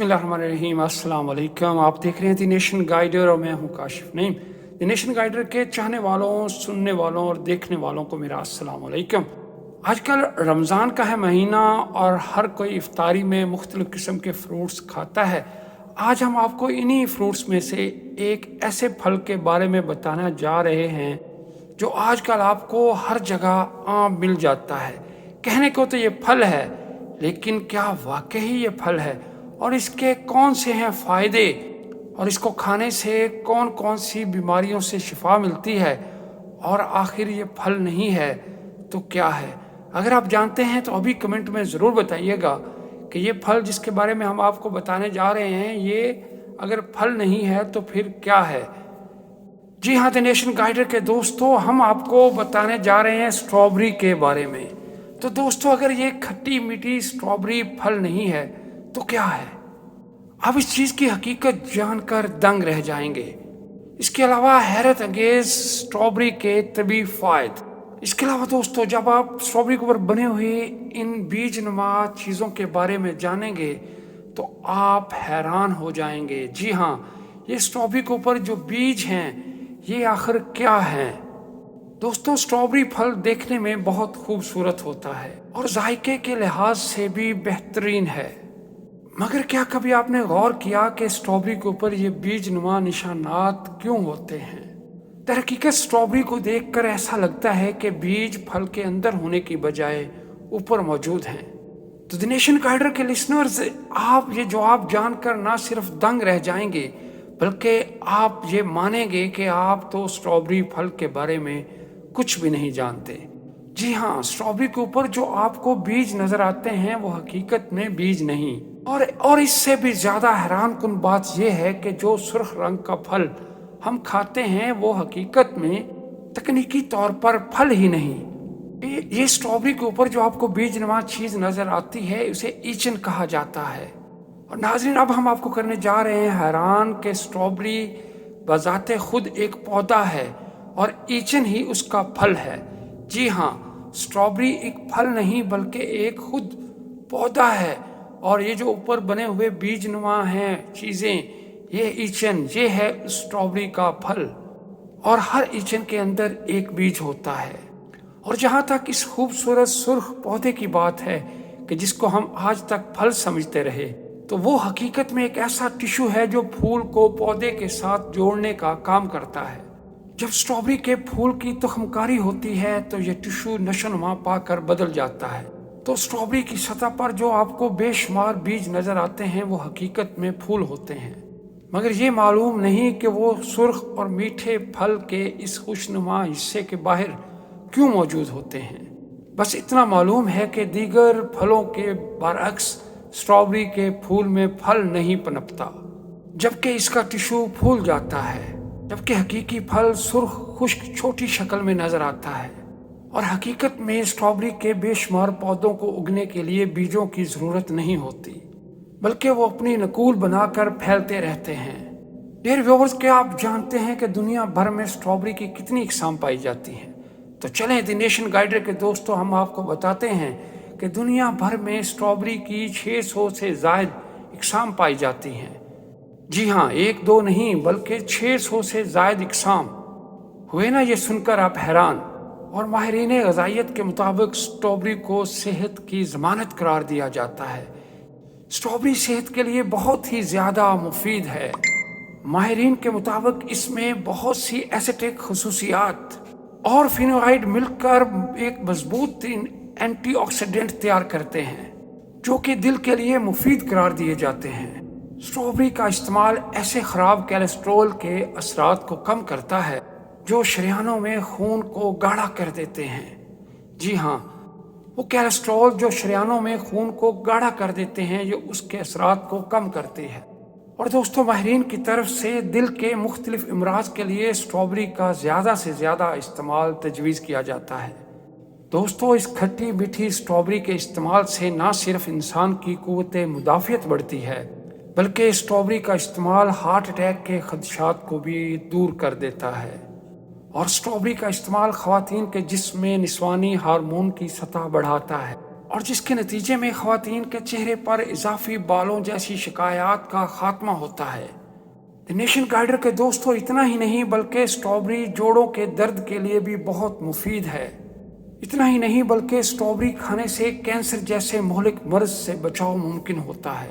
बिस्मिल्लाहिर्रहमानिर्रहीम, अस्सलाम वालेकुम। आप देख रहे हैं दी नेशन गाइडर और मैं हूं Kashif Naeem. The Nation Guider के चाहने वालों, सुनने वालों और देखने वालों को मेरा अस्सलाम वालेकुम। आजकल रमज़ान का है महीना और हर कोई इफ्तारी में मुख्तलिफ़ किस्म के फ्रूट्स खाता है। आज हम आपको इन्हीं फ्रूट्स में से एक ऐसे फल के बारे में बताना जा रहे हैं जो आजकल आपको हर जगह आम मिल जाता है। कहने को तो ये फल है, लेकिन क्या वाकई ये फल है और इसके कौन से हैं फ़ायदे और इसको खाने से कौन कौन सी बीमारियों से शिफा मिलती है, और आखिर ये फल नहीं है तो क्या है। अगर आप जानते हैं तो अभी कमेंट में ज़रूर बताइएगा कि ये फल जिसके बारे में हम आपको बताने जा रहे हैं, ये अगर फल नहीं है तो फिर क्या है। जी हाँ, द नेशन गाइडर के दोस्तों, हम आपको बताने जा रहे हैं स्ट्रॉबेरी के बारे में। तो दोस्तों, अगर ये खट्टी मीठी स्ट्रॉबेरी फल नहीं है तो क्या है। आप इस चीज़ की हकीकत जानकर दंग रह जाएंगे। इसके अलावा हैरत अंगेज स्ट्रॉबेरी के तबी फ़ायदे। इसके अलावा दोस्तों, जब आप स्ट्रॉबेरी के ऊपर बने हुए इन बीज नुमा चीज़ों के बारे में जानेंगे तो आप हैरान हो जाएंगे। जी हाँ, ये स्ट्रॉबेरी के ऊपर जो बीज हैं ये आखिर क्या हैं। दोस्तों, स्ट्रॉबेरी फल देखने में बहुत खूबसूरत होता है और जायके के लिहाज से भी बेहतरीन है, मगर क्या कभी आपने गौर किया कि स्ट्रॉबेरी के ऊपर ये बीज नुमा निशानात क्यों होते हैं। दरहकीकत स्ट्रॉबेरी को देखकर ऐसा लगता है कि बीज फल के अंदर होने की बजाय ऊपर मौजूद हैं। तो द नेशन गाइडर के लिसनर्स, आप ये जवाब जानकर ना सिर्फ दंग रह जाएंगे बल्कि आप ये मानेंगे कि आप तो स्ट्रॉबेरी फल के बारे में कुछ भी नहीं जानते। जी हाँ, स्ट्रॉबेरी के ऊपर जो आपको बीज नजर आते हैं वो हकीकत में बीज नहीं। और इससे भी ज्यादा हैरानकुन बात यह है कि जो सुर्ख रंग का फल हम खाते हैं वो हकीकत में तकनीकी तौर पर फल ही नहीं। ये स्ट्रॉबेरी के ऊपर जो आपको बीज नुमा चीज नजर आती है उसे ईचन कहा जाता है। और नाज़रीन, अब हम आपको करने जा रहे हैं हैरान कि स्ट्रॉबेरी बजाते खुद एक पौधा है और ईचन ही उसका फल है। जी हाँ, स्ट्रॉबेरी एक फल नहीं बल्कि एक खुद पौधा है, और ये जो ऊपर बने हुए बीज नुमा हैं चीज़ें, ये ईचन, ये है स्ट्रॉबेरी का फल। और हर ईचन के अंदर एक बीज होता है। और जहाँ तक इस खूबसूरत सुर्ख पौधे की बात है कि जिसको हम आज तक फल समझते रहे, तो वो हकीकत में एक ऐसा टिश्यू है जो फूल को पौधे के साथ जोड़ने का काम करता है। जब स्ट्रॉबेरी के फूल की तुखमकारी होती है तो ये टिश्यू नशोनुमा पाकर बदल जाता है। तो स्ट्रॉबेरी की सतह पर जो आपको बेशुमार बीज नजर आते हैं वो हकीकत में फूल होते हैं, मगर ये मालूम नहीं कि वो सुर्ख और मीठे फल के इस खुशनुमा हिस्से के बाहर क्यों मौजूद होते हैं। बस इतना मालूम है कि दीगर फलों के बरअक्स स्ट्रॉबेरी के फूल में फल नहीं पनपता, जबकि इसका टिश्यू फूल जाता है। जबकि हकीकी फल सुर्ख खुश्क छोटी शक्ल में नजर आता है। और हकीकत में स्ट्रॉबेरी के बेशुमार पौधों को उगने के लिए बीजों की जरूरत नहीं होती, बल्कि वो अपनी नकूल बनाकर फैलते रहते हैं। डियर व्यूअर्स, क्या आप जानते हैं कि दुनिया भर में स्ट्रॉबेरी की कितनी इकसाम पाई जाती हैं। तो चलें द नेशन गाइडर के दोस्तों, हम आपको बताते हैं कि दुनिया भर में स्ट्रॉबेरी की 600 से ज़ायद इकसाम पाई जाती हैं। जी हाँ, एक दो नहीं बल्कि 600 से ज़ायद इकसाम। हुए ना ये सुनकर आप हैरान। और माहिरीन ग़िज़ाइयत के मुताबिक स्ट्रॉबेरी को सेहत की ज़मानत करार दिया जाता है। स्ट्रॉबेरी सेहत के लिए बहुत ही ज़्यादा मुफीद है। माहिरीन के मुताबिक इसमें बहुत सी एसिटिक खसूसियात और फिनोलाइड मिलकर एक मजबूत एंटीऑक्सीडेंट तैयार करते हैं जो कि दिल के लिए मुफीद करार दिए जाते हैं। स्ट्रॉबेरी का इस्तेमाल ऐसे खराब कोलेस्ट्रॉल के असरात को कम करता है जो शरीयानों में खून को गाढ़ा कर देते हैं। जी हाँ, वो कोलेस्ट्रॉल जो शरीयानों में खून को गाढ़ा कर देते हैं, ये उसके असरात को कम करते हैं। और दोस्तों, माहिरीन की तरफ से दिल के मुख्तलिफ अमराज के लिए स्ट्रॉबेरी का ज़्यादा से ज़्यादा इस्तेमाल तजवीज़ किया जाता है। दोस्तों, इस खट्टी मीठी स्ट्रॉबेरी के इस्तेमाल से ना सिर्फ इंसान की क़ुव्वत मुदाफ़ियत बढ़ती है, बल्कि स्ट्रॉबेरी का इस्तेमाल हार्ट अटैक के खदशात को भी दूर कर देता है। और स्ट्रॉबेरी का इस्तेमाल ख़वातीन के जिस्म में निस्वानी हार्मोन की सतह बढ़ाता है। اور جس کے نتیجے میں خواتین کے چہرے پر اضافی بالوں جیسی شکایات کا خاتمہ ہوتا ہے۔ دی نیشن گائیڈر کے دوستوں اتنا ہی نہیں بلکہ اسٹرابری جوڑوں کے درد کے لیے بھی بہت مفید ہے۔ اتنا ہی نہیں بلکہ اسٹرابری کھانے سے کینسر جیسے مہلک مرض سے بچاؤ ممکن ہوتا ہے،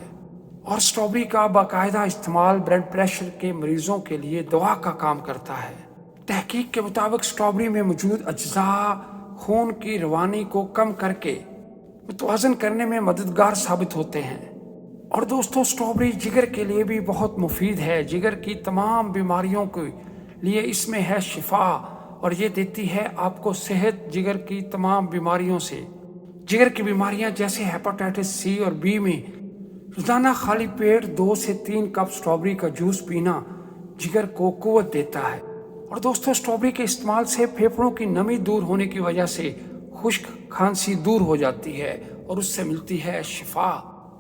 اور اسٹرابری کا باقاعدہ استعمال بلڈ پریشر کے مریضوں کے لیے دوا کا کام کرتا ہے۔ تحقیق کے مطابق اسٹرابری میں موجود اجزاء خون کی روانی کو کم کر کے متوازن کرنے میں مددگار ثابت ہوتے ہیں۔ اور دوستوں اسٹرابری جگر کے لیے بھی بہت مفید ہے۔ جگر کی تمام بیماریوں کے لیے اس میں ہے شفا، اور یہ دیتی ہے آپ کو صحت۔ جگر کی تمام بیماریوں سے، جگر کی بیماریاں جیسے ہیپاٹائٹس سی اور بی میں روزانہ خالی پیٹ 2 سے 3 کپ اسٹرابری کا جوس پینا جگر کو قوت دیتا ہے۔ اور دوستوں اسٹرابری کے استعمال سے پھیپھڑوں کی نمی دور ہونے کی وجہ سے خشک کھانسی دور ہو جاتی ہے اور اس سے ملتی ہے شفا۔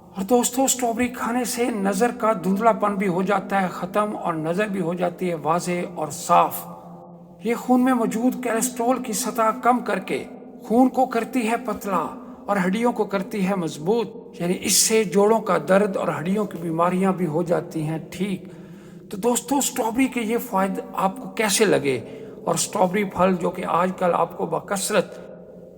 اور دوستوں اسٹرابری کھانے سے نظر کا دھندلا پن بھی ہو جاتا ہے ختم، اور نظر بھی ہو جاتی ہے واضح اور صاف۔ یہ خون میں موجود کولیسٹرول کی سطح کم کر کے خون کو کرتی ہے پتلا اور ہڈیوں کو کرتی ہے مضبوط، یعنی اس سے جوڑوں کا درد اور ہڈیوں کی بیماریاں بھی ہو جاتی ہیں ٹھیک۔ تو دوستوں اسٹرابری کے یہ فائدے آپ کو کیسے لگے؟ اور اسٹرابری پھل جو کہ آج کل آپ کو بکثرت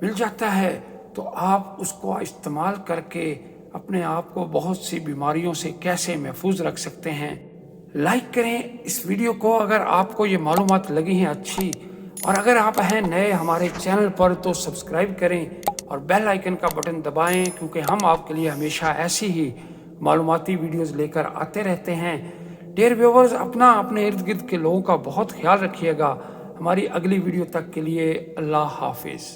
مل جاتا ہے، تو آپ اس کو استعمال کر کے اپنے آپ کو بہت سی بیماریوں سے کیسے محفوظ رکھ سکتے ہیں۔ لائک کریں اس ویڈیو کو اگر آپ کو یہ معلومات لگی ہیں اچھی، اور اگر آپ ہیں نئے ہمارے چینل پر تو سبسکرائب کریں اور بیل آئیکن کا بٹن دبائیں، کیونکہ ہم آپ کے لیے ہمیشہ ایسی ہی معلوماتی ویڈیوز لے کر آتے رہتے ہیں۔ ڈیئر ویورز، اپنے ارد گرد کے لوگوں کا بہت خیال رکھیے گا۔ ہماری اگلی ویڈیو تک کے لیے اللہ حافظ۔